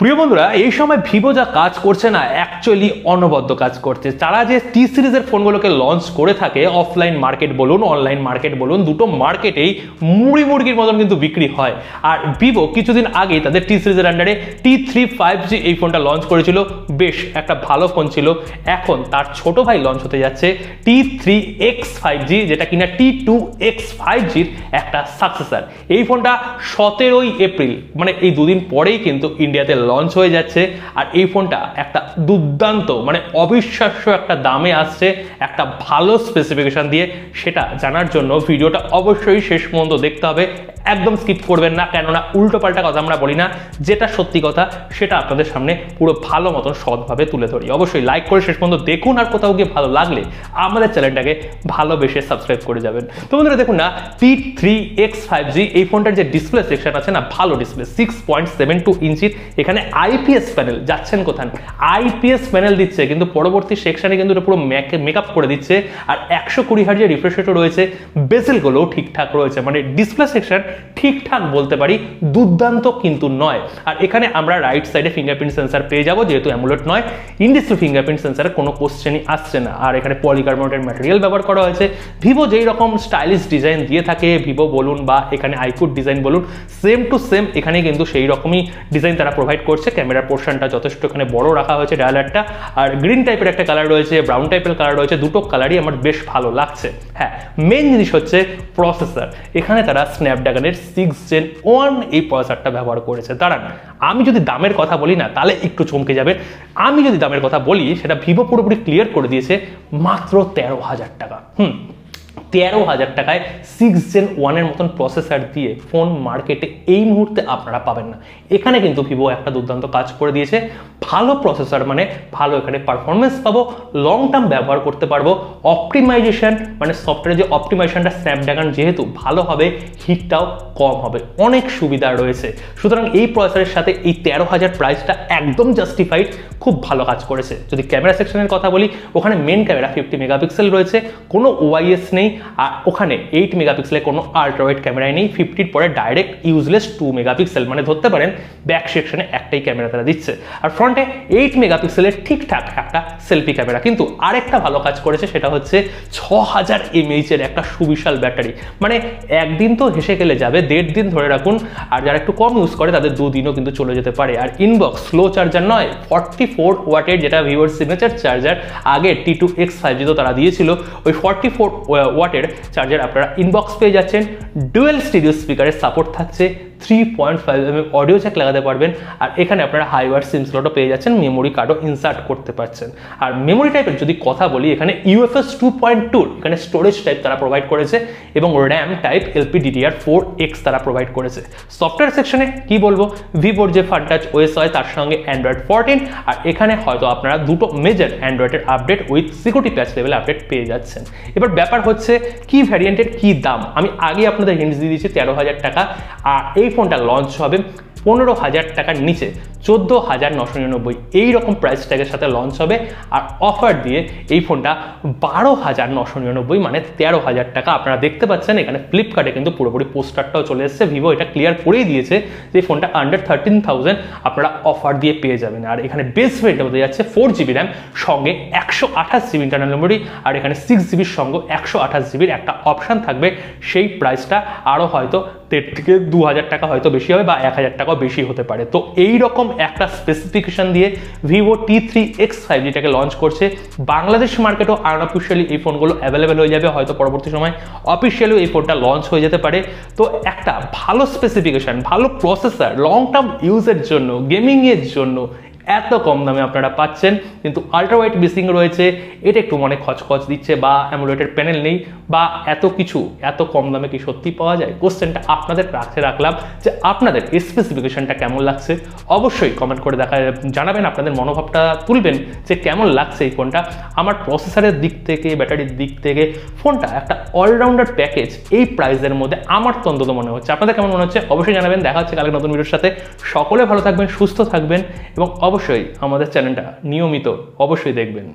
প্রিয় বন্ধুরা, এই সময় ভিভো যা কাজ করছে না, অ্যাকচুয়ালি অনবদ্য কাজ করছে। তারা যে টি সিরিজের ফোনগুলোকে লঞ্চ করে থাকে, অফলাইন মার্কেট বলুন অনলাইন মার্কেট বলুন, দুটো মার্কেটেই মুড়ি মুরগির মতন কিন্তু বিক্রি হয়। আর ভিভো কিছুদিন আগেই তাদের টি সিরিজের আন্ডারে T3 5G এই ফোনটা লঞ্চ করেছিল। বেশ একটা ভালো ফোন ছিল। এখন তার ছোট ভাই লঞ্চ হতে যাচ্ছে T3X 5G, যেটা কিনা T2X 5Gর একটা সাকসেসর। এই ফোনটা 17ই এপ্রিল, মানে এই দুদিন পরেই কিন্তু ইন্ডিয়াতে লঞ্চ হয়ে যাচ্ছে। আর এই ফোনটা একটা দুর্দান্ত, মানে অবিশ্বাস্য একটা দামে আসছে, একটা ভালো স্পেসিফিকেশন দিয়ে। সেটা জানার জন্য ভিডিওটা অবশ্যই শেষ পর্যন্ত দেখতে হবে, একদম স্কিপ করবেন না, কেননা উল্টো পাল্টা কথা আমরা বলি না, যেটা সত্যি কথা সেটা আপনাদের সামনে পুরো ভালো মতন সৎভাবে তুলে ধরি। অবশ্যই লাইক করে শেষ পর্যন্ত দেখুন, আর কোথাও গিয়ে ভালো লাগলে আমাদের চ্যানেলটাকে ভালোবেসে সাবস্ক্রাইব করে যাবেন। তো বন্ধুরা দেখুন না, T3X 5G এই ফোনটার যে ডিসপ্লে সেকশন আছে না, ভালো ডিসপ্লে, 6.72 ইঞ্চির। এখানে আইপিএস প্যানেল, যাচ্ছেন কোথায়, আইপিএস প্যানেল দিচ্ছে, কিন্তু পরবর্তী সেকশনে কিন্তু এটা পুরো মেকআপ করে দিচ্ছে। আর 120 হার্জের রিফ্রেশ রেটও রয়েছে, বেজেলগুলোও ঠিকঠাক রয়েছে, মানে ডিসপ্লে সেকশন ঠিকঠাক বলতে পারি, দুর্দান্ত কিন্তু নয়। আর এখানে আমরা রাইট সাইডে ফিঙ্গারপ্রিন্ট সেন্সার পেয়ে যাবো, যেহেতু অ্যামুলেট নয়, ইনডিসপ্লে ফিঙ্গারপ্রিন্ট সেন্সারের কোনো কোশ্চেনই আসছে না। আর এখানে পলিকার্বনেটেড ম্যাটেরিয়াল ব্যবহার করা হয়েছে। ভিভো যেই রকম স্টাইলিশ ডিজাইন দিয়ে থাকে, ভিভো বলুন বা এখানে আইকুড ডিজাইন বলুন, সেম টু সেম এখানে কিন্তু সেই রকমই ডিজাইন তারা প্রোভাইড করছে। ক্যামেরার পোর্শনটা যথেষ্ট এখানে বড় রাখা হয়েছে, ডায়ালারটা, আর গ্রিন টাইপের একটা কালার রয়েছে, ব্রাউন টাইপের কালার রয়েছে, দুটো কালারই আমার বেশ ভালো লাগছে। হ্যাঁ, মেন জিনিস হচ্ছে প্রসেসর। এখানে তারা স্ন্যাপড্রাগনের 6 Gen 1 এই প্রসেসরটা ব্যবহার করেছে। দাঁড়ান, আমি যদি দামের কথা বলি না, তাহলে একটু চমকে যাবে। আমি যদি দামের কথা বলি, সেটা ভিভো পুরোপুরি ক্লিয়ার করে দিয়েছে, মাত্র 13,000 টাকা। 13,000 টাকায় 6 Gen 1 এর মতন প্রসেসর দিয়ে ফোন মার্কেটে এই মুহূর্তে আপনারা পাবেন না। এখানে কিন্তু ভিভো একটা দুর্দান্ত কাজ করে দিয়েছে। ভালো প্রসেসর মানে ভালো এখানে পারফরমেন্স পাবো, লং টার্ম ব্যবহার করতে পারবো। অপটিমাইজেশন মানে সফটওয়্যারের যে অপটিমাইজেশনটা স্ন্যাপড্রাগন যেহেতু ভালো হবে, হিটটাও কম হবে, অনেক সুবিধা রয়েছে। সুতরাং এই প্রসেসরের সাথে এই 13,000 প্রাইসটা একদম জাস্টিফাইড, খুব ভালো কাজ করেছে। যদি ক্যামেরা সেকশনের কথা বলি, ওখানে মেন ক্যামেরা 50 মেগাপিক্সেল রয়েছে, কোনো ওআইএস নেই। আর ওখানে 8 মেগাপিক্সেলের কোনো আল্ট্রাওয়াইড ক্যামেরাই নেই। 50 পরে ডাইরেক্ট ইউজলেস 2 মেগাপিক্সেল, মানে ধরতে পারেন ব্যাক সেকশনে একটাই ক্যামেরা তারা দিচ্ছে। আর ফ্রন্টে 8 মেগাপিক্সেলের ঠিকঠাক একটা সেলফি ক্যামেরা। কিন্তু আরেকটা ভালো কাজ করেছে, সেটা হচ্ছে 6000 mAh এর একটা সুবিশাল ব্যাটারি। মানে একদিন তো হেসে গেলে যাবে, 1.5 দিন ধরে রাখুন। আর যারা একটু কম ইউজ করে তাদের 2 দিনও কিন্তু চলে যেতে পারে। আর ইনবক্স স্লো চার্জার নয়, 44 ওয়াটের, যেটা ভিভোর সিগনেচার চার্জার। আগে T2X 5G তো তারা দিয়েছিল, ওই 44 ওয়াটের চার্জার আপনারা ইনবক্স পেয়ে যাচ্ছেন। ডুয়েল স্টিরিও স্পিকারের সাপোর্ট থাকছে, 3.5mm অডিও জ্যাক লাগাতে পারবেন। আর এখানে আপনারা হাই ওয়াট সিম স্লটও পেয়ে যাচ্ছেন, মেমোরি কার্ডও ইনসার্ট করতে পারছেন। আর মেমোরি টাইপের যদি কথা বলি, এখানে UFS 2.2 এখানে স্টোরেজ টাইপ তারা প্রোভাইড করেছে, এবং র্যাম টাইপ LPDDR4X তারা প্রোভাইড করেছে। সফটওয়্যার সেকশনে কি বলবো, ভিভোর যে ফানটাচ ওএস হয় তার সঙ্গে Android 14, আর এখানে হয়তো আপনারা দুটো মেজর অ্যান্ড্রয়েডের update with security patch level update পেয়ে যাচ্ছেন। এবার ব্যাপার হচ্ছে কি ভ্যারিয়েন্টের কি দাম, আমি আগে আপনাদের হিন্টস দিয়ে দিয়েছি 13,000 টাকা। আর এই ফোনটা লঞ্চ হবে 15,000 টাকার নিচে, 14,999 এইরকম প্রাইস ট্যাগের সাথে লঞ্চ হবে। আর অফার দিয়ে এই ফোনটা 12,999, মানে 13,000 টাকা। আপনারা দেখতে পাচ্ছেন এখানে ফ্লিপকার্টে কিন্তু পুরোপুরি পোস্টারটাও চলে এসেছে। ভিভো এটা ক্লিয়ার করেই দিয়েছে যে ফোনটা আন্ডার 13,000 আপনারা অফার দিয়ে পেয়ে যাবেন। আর এখানে বেস ভেরিয়েন্ট হতে যাচ্ছে 4GB র্যাম, সঙ্গে 128GB ইন্টারনাল মেমোরি। আর এখানে 6GB সঙ্গে 128GBর একটা অপশান থাকবে। সেই প্রাইসটা আরও হয়তো 1.5 থেকে 2,000 টাকা হয়তো বেশি হবে, বা 1,000 টাকাও বেশি হতে পারে। তো এইরকম একটা স্পেসিফিকেশন দিয়ে ভিভো T3X 5Gটাকে লঞ্চ করছে। বাংলাদেশ মার্কেটও আনঅফিশিয়ালি এই ফোনগুলো অ্যাভেলেবেল হয়ে যাবে, হয়তো পরবর্তী সময় অফিসিয়ালিও এই ফোনটা লঞ্চ হয়ে যেতে পারে। তো একটা ভালো স্পেসিফিকেশন, ভালো প্রসেসর, লং টার্ম ইউজের জন্য, গেমিংয়ের জন্য এত কম দামে আপনারা পাচ্ছেন। কিন্তু আল্ট্রাওয়াইড বেসিং রয়েছে, এটা একটু মনে খচখচ দিচ্ছে, বা অ্যামোলেটেড প্যানেল নেই, বা এত কিছু এত কম দামে কি সত্যি পাওয়া যায়? কোশ্চেনটা আপনাদের কাছে রাখলাম যে আপনাদের এই স্পেসিফিকেশনটা কেমন লাগছে, অবশ্যই কমেন্ট করে জানাবেন, আপনাদের মনোভাবটা তুলবেন যে কেমন লাগছে এই ফোনটা। আমার প্রসেসরের দিক থেকে, ব্যাটারির দিক থেকে ফোনটা একটা অলরাউন্ডার প্যাকেজ এই প্রাইসের মধ্যে আমার তো অন্তত মনে হচ্ছে। আপনাদের কেমন মনে হচ্ছে অবশ্যই জানাবেন। দেখা হচ্ছে কালকে নতুন ভিডিওর সাথে। সকলে ভালো থাকবেন, সুস্থ থাকবেন, এবং অবশ্যই আমাদের চ্যানেলটা নিয়মিত অবশ্যই দেখবেন।